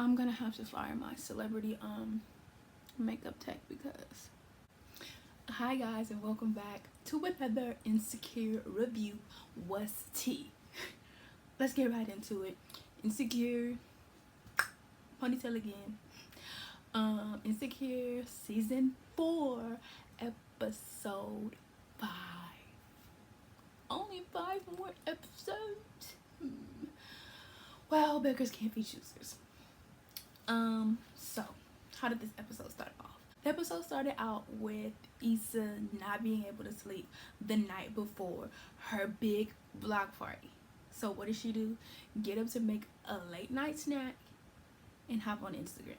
I'm gonna have to fire my celebrity makeup tech because hi guys, and welcome back to another Insecure review. What's tea? Let's get right into it. Insecure ponytail again. Insecure season 4 episode 5. Only 5 more episodes. Well, beggars can't be choosers. So how did this episode start off? The episode started out with Issa not being able to sleep the night before her big block party. So what did she do? Get up to make a late night snack and hop on Instagram,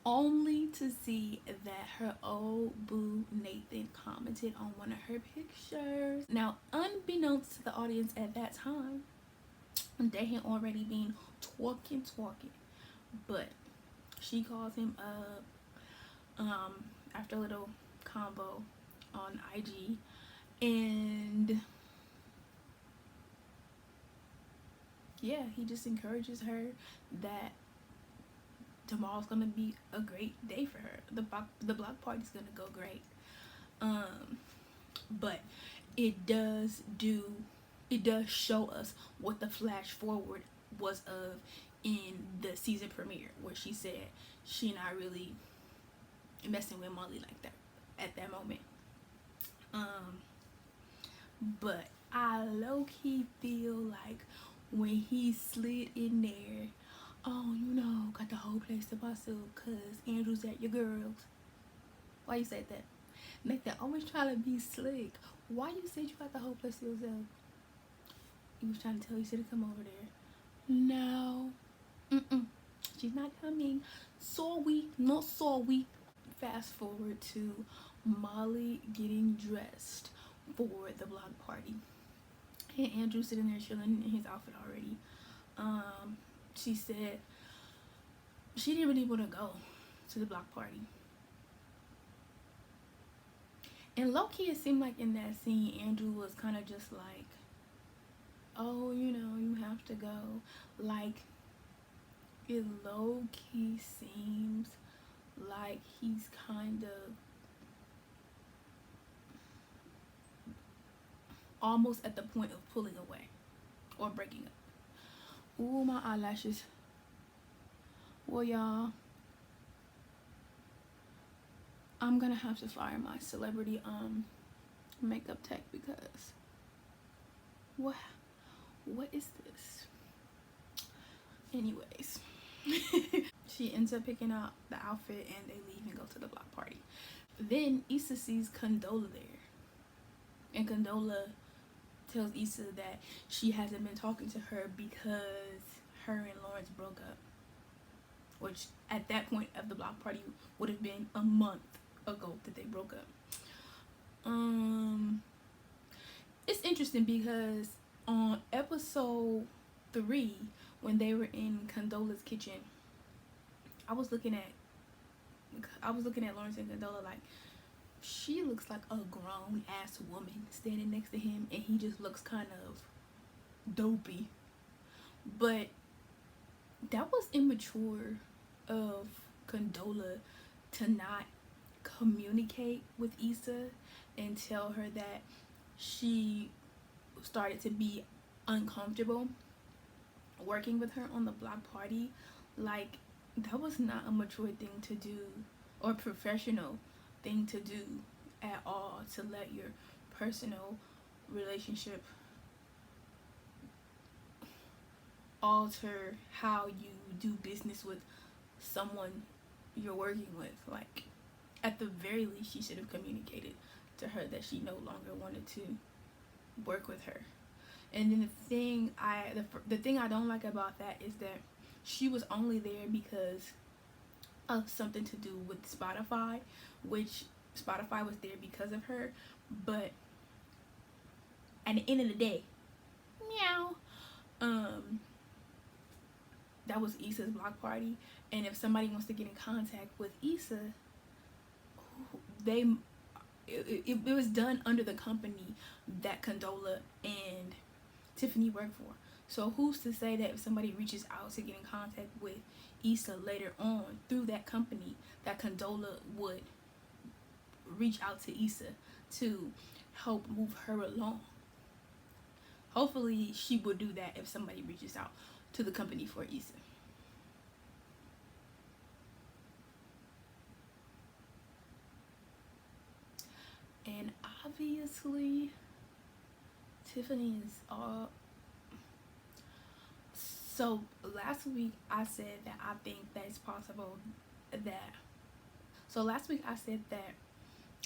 only to see that her old boo Nathan commented on one of her pictures. Now, unbeknownst to the audience at that time, they had already been talking, but she calls him up after a little combo on IG, and yeah, he just encourages her that tomorrow's gonna be a great day for her. The block party's gonna go great. But it does show us what the flash forward was of in the season premiere, where she said she not really messing with Molly like that at that moment. But I low-key feel like when he slid in there, oh, you know, got the whole place to myself cause Andrew's at your girls. Why you said that? Nathan always trying to be slick. Why you said you got the whole place to yourself? He was trying to tell you to come over there. No. She's not coming. Sorry, not sorry. Fast forward to Molly getting dressed for the block party. And Andrew sitting there chilling in his outfit already. She said she didn't really want to go to the block party. And low-key, it seemed like in that scene, Andrew was kind of just like, oh, you know, you have to go. Like, it low-key seems like he's kind of almost at the point of pulling away or breaking up. Ooh, my eyelashes. Well, y'all, I'm gonna have to fire my celebrity makeup tech because what is this? Anyways, she ends up picking out the outfit and they leave and go to the block party. Then Issa sees Condola there, and Condola tells Issa that she hasn't been talking to her because her and Lawrence broke up, which at that point of the block party would have been a month ago that they broke up. It's interesting because on episode 3, when they were in Condola's kitchen, I was looking at Lawrence and Condola like, she looks like a grown ass woman standing next to him, and he just looks kind of dopey. But that was immature of Condola to not communicate with Issa and tell her that she started to be uncomfortable working with her on the block party. Like, that was not a mature thing to do or professional thing to do at all, to let your personal relationship alter how you do business with someone you're working with. Like, at the very least, she should have communicated to her that she no longer wanted to work with her. And then the thing I don't like about that is that she was only there because of something to do with Spotify, which Spotify was there because of her. But at the end of the day, meow, that was Issa's block party. And if somebody wants to get in contact with Issa, it was done under the company that Condola and Tiffany work for. So who's to say that if somebody reaches out to get in contact with Issa later on through that company, that Condola would reach out to Issa to help move her along. Hopefully she would do that if somebody reaches out to the company for Issa. And obviously Tiffany is all. So last week I said that I think that it's possible that. So last week I said that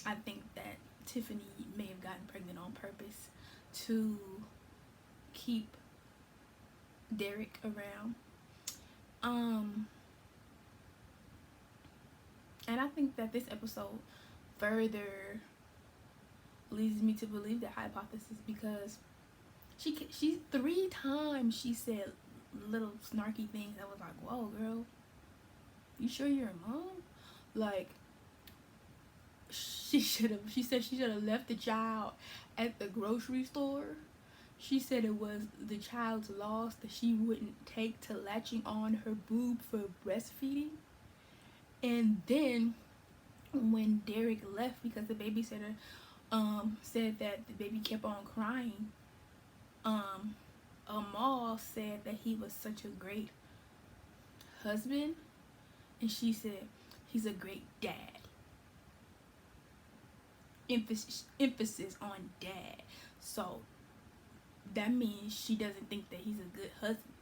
I think that Tiffany may have gotten pregnant on purpose to keep Derek around. And I think that this episode further leads me to believe that hypothesis, because she 3 times she said little snarky things that was like, whoa girl, you sure you're a mom? Like, she said she should have left the child at the grocery store. She said it was the child's loss that she wouldn't take to latching on her boob for breastfeeding. And then when Derek left because the babysitter said that the baby kept on crying, Amal said that he was such a great husband, and she said he's a great dad. Emphasis on dad. So that means she doesn't think that he's a good husband.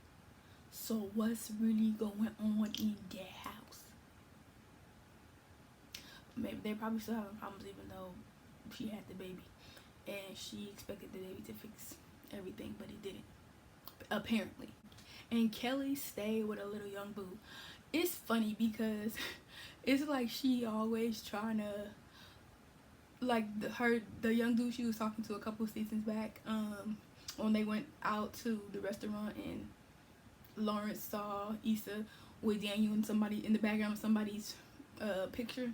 So what's really going on in their house? Maybe they're probably still having problems even though she had the baby, and she expected the baby to fix everything, but he didn't, apparently. And Kelly stayed with a little young boo. It's funny because it's like she always trying to, like, the young dude she was talking to a couple seasons back, when they went out to the restaurant and Lawrence saw Issa with Daniel and somebody in the background of somebody's picture.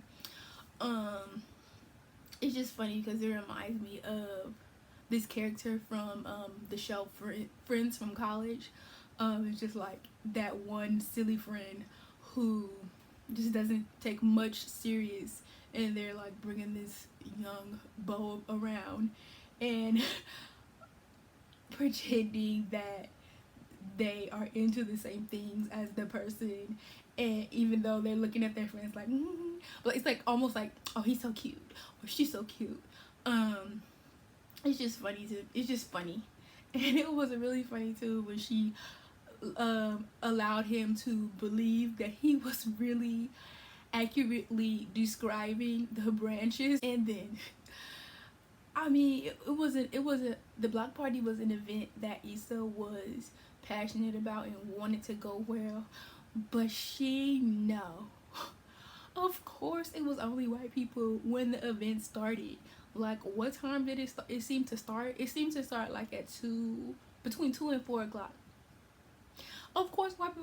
It's just funny because it reminds me of this character from the show Friends from college. It's just like that one silly friend who just doesn't take much serious, and they're like bringing this young beau around and pretending that they are into the same things as the person, and even though they're looking at their friends like but it's like almost like, oh, he's so cute or she's so cute. It's just funny and it was really funny too when she allowed him to believe that he was really accurately describing the branches. And then I mean, it wasn't the block party was an event that Issa was passionate about and wanted to go well, but she know, of course it was only white people when the event started. Like, what time did it seem to start? It seemed to start like at between 2 and 4 o'clock. Of course white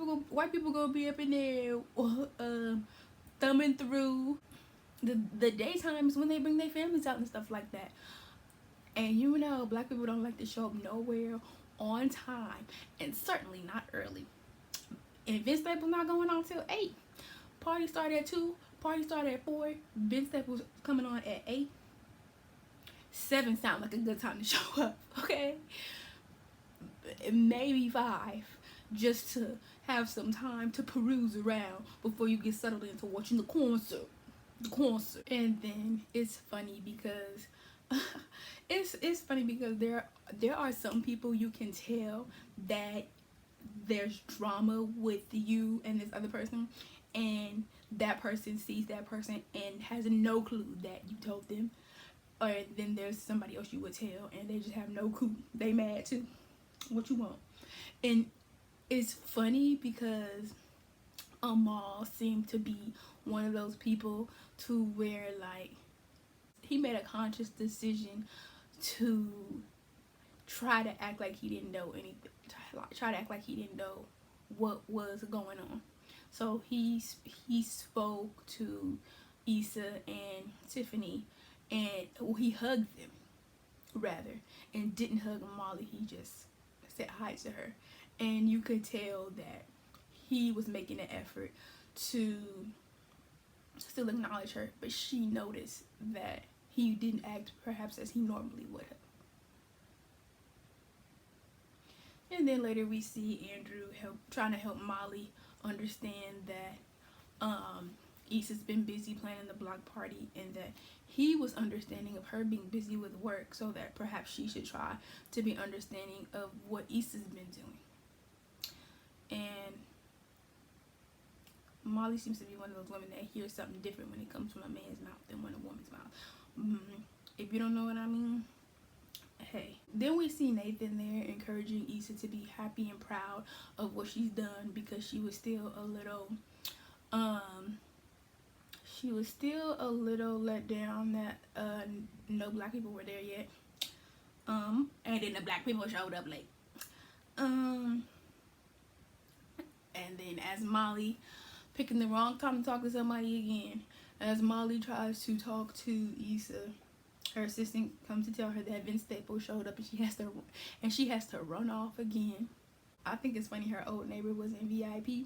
people gonna be up in there thumbing through the daytimes when they bring their families out and stuff like that. And you know, black people don't like to show up nowhere on time, and certainly not early. And Vince Staples not going on till 8. Party started at 2, party started at 4. Vince Staples coming on at 8. 7 sound like a good time to show up, okay? Maybe 5, just to have some time to peruse around before you get settled into watching the concert. And then it's funny because it's funny because there are some people you can tell that there's drama with you and this other person, and that person sees that person and has no clue that you told them. Or then there's somebody else you would tell and they just have no clue. They mad too. What you want? And it's funny because Amal seemed to be one of those people to where, like, he made a conscious decision to try to act like he didn't know anything, try to act like he didn't know what was going on. So he spoke to Issa and Tiffany, and he hugged them rather, and didn't hug Molly. He just said hi to her, and you could tell that he was making an effort to still acknowledge her, but she noticed that he didn't act perhaps as he normally would have. And then later we see Andrew trying to help Molly understand that Issa's been busy planning the block party, and that he was understanding of her being busy with work, so that perhaps she should try to be understanding of what Issa's been doing. And Molly seems to be one of those women that hears something different when it comes from a man's mouth than when a woman's mouth. If you don't know what I mean, hey. Then we see Nathan there encouraging Issa to be happy and proud of what she's done, because she was still a little let down that no black people were there yet. And then the black people showed up late. And then as Molly, picking the wrong time to talk to somebody again, as Molly tries to talk to Issa, her assistant comes to tell her that Vince Staples showed up, and she has to run off again. I think it's funny, her old neighbor was in VIP.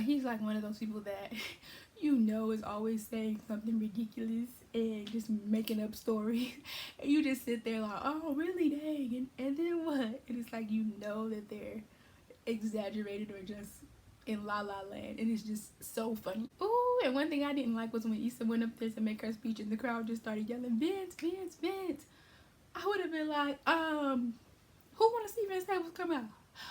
He's like one of those people that is always saying something ridiculous and just making up stories, and you just sit there like, oh really, dang, and then what? And it's like, that they're exaggerated or just in la la land, and it's just so funny. Ooh, and one thing I didn't like was when Issa went up there to make her speech and the crowd just started yelling, Vince, Vince, Vince. I would have been like, who want to see Vince Staples come out?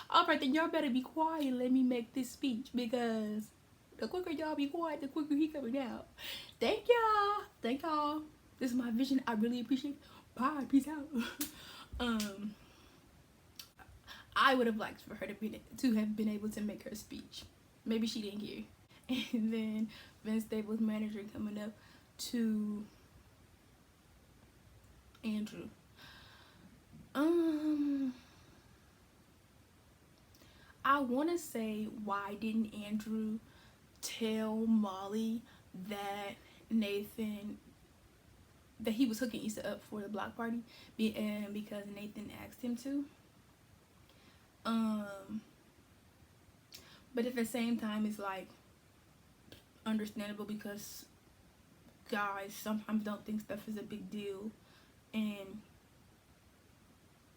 All right, then y'all better be quiet and let me make this speech, because the quicker y'all be quiet, the quicker he coming out. Thank y'all. This is my vision. I really appreciate it. Bye, peace out. I would have liked for her to have been able to make her speech. Maybe she didn't hear. And then Vince Staples' manager coming up to Andrew. I want to say, why didn't Andrew tell Molly that he was hooking Issa up for the block party, and because Nathan asked him to? But at the same time, it's like understandable, because guys sometimes don't think stuff is a big deal, and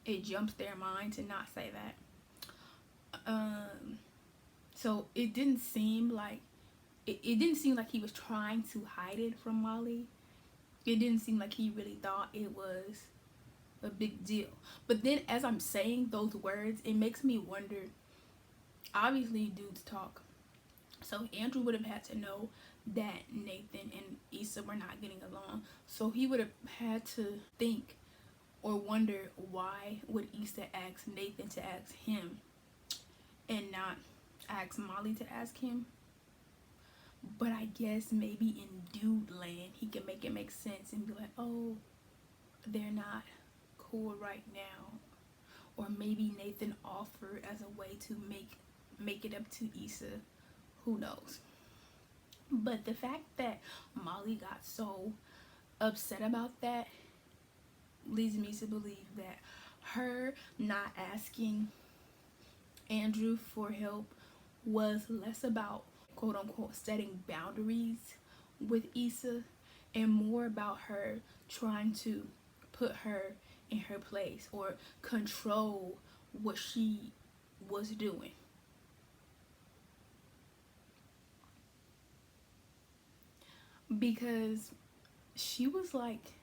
it jumps their mind to not say that. So it didn't seem like he was trying to hide it from Molly. It didn't seem like he really thought it was a big deal. But then as I'm saying those words, it makes me wonder, obviously dudes talk, so Andrew would have had to know that Nathan and Issa were not getting along, so he would have had to think or wonder, why would Issa ask Nathan to ask him and not ask Molly to ask him? But I guess maybe in dude land he can make it make sense and be like, oh, they're not cool right now. Or maybe Nathan offered as a way to make it up to Issa. Who knows? But the fact that Molly got so upset about that leads me to believe that her not asking Andrew for help was less about, quote unquote, setting boundaries with Issa, and more about her trying to put her in her place or control what she was doing. Because she was like,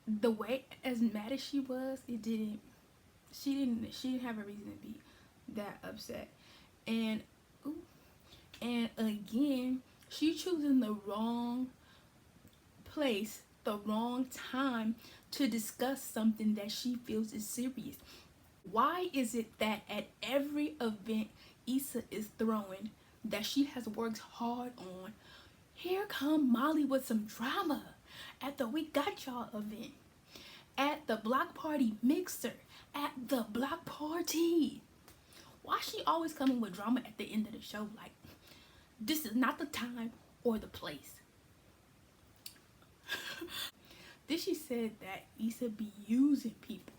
the way, as mad as she was, she didn't have a reason to be that upset. And again, she choosing the wrong place, the wrong time to discuss something that she feels is serious. Why is it that at every event Issa is throwing that she has worked hard on, here come Molly with some drama at the We Got Y'all event, at the block party mixer, at the block party? Why she always coming with drama at the end of the show? Like, this is not the time or the place. Then she said that Issa be using people.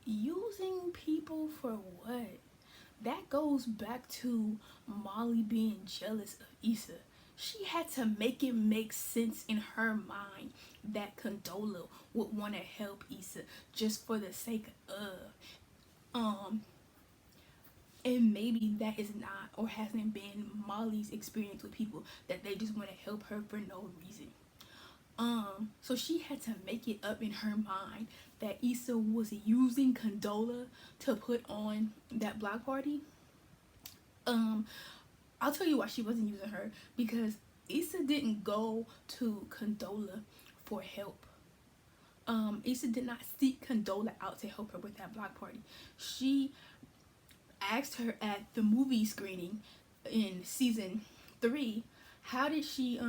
Using people for what? that goes back to Molly being jealous of Issa. She had to make it make sense in her mind that Condola would want to help Issa just for the sake of. Um, and maybe that is not or hasn't been Molly's experience with people, that they just want to help her for no reason. So she had to make it up in her mind that Issa was using Condola to put on that block party. Um, I'll tell you why she wasn't using her, because Issa didn't go to Condola for help. Issa did not seek Condola out to help her with that block party. She asked her at the movie screening in season 3, how did she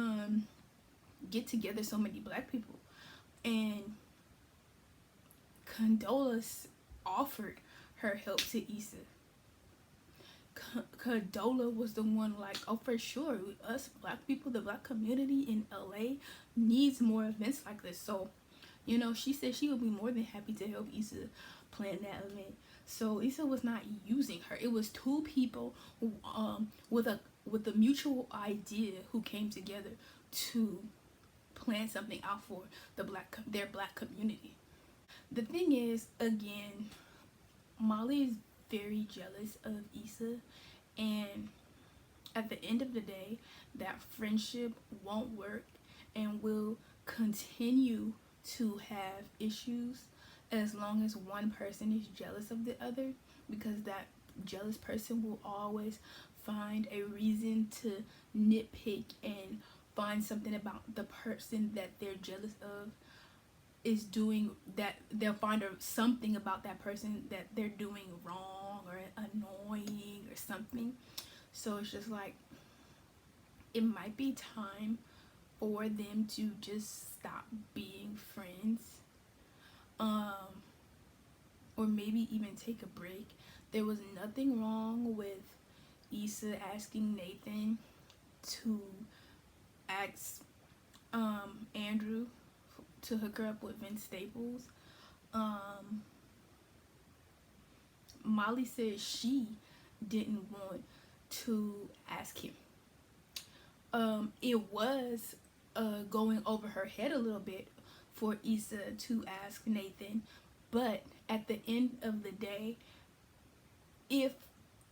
get together so many black people? And Condola offered her help to Issa. Condola was the one like, oh, for sure, us black people, the black community in LA needs more events like this. So, you know, she said she would be more than happy to help Issa plan that event. So Issa was not using her. It was two people who, with a mutual idea, who came together to plan something out for their black community. The thing is, again, Molly is very jealous of Issa, and at the end of the day, that friendship won't work and will continue to have issues as long as one person is jealous of the other, because that jealous person will always find a reason to nitpick and find something about the person that they're jealous of is doing, that they'll find something about that person that they're doing wrong or annoying or something. So it's just like, it might be time for them to just stop being friends, or maybe even take a break. There was nothing wrong with Issa asking Nathan to ask Andrew to hook her up with Vince Staples. Molly said she didn't want to ask him. It was going over her head a little bit for Issa to ask Nathan, but at the end of the day, if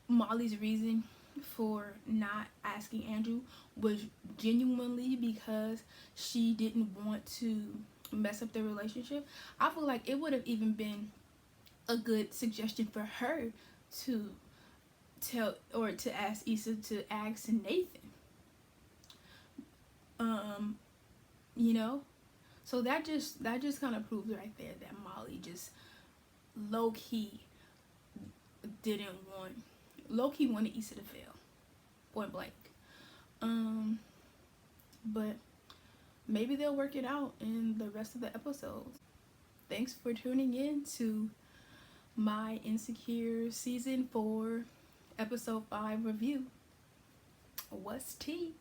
Molly's reason for not asking Andrew was genuinely because she didn't want to mess up their relationship, I feel like it would have even been a good suggestion for her to tell or to ask Issa to ask Nathan. You know, so that just kind of proves right there that Molly just low key wanted Issa to fail, point blank. But maybe they'll work it out in the rest of the episodes. Thanks for tuning in to my Insecure season 4 episode 5 review. What's tea?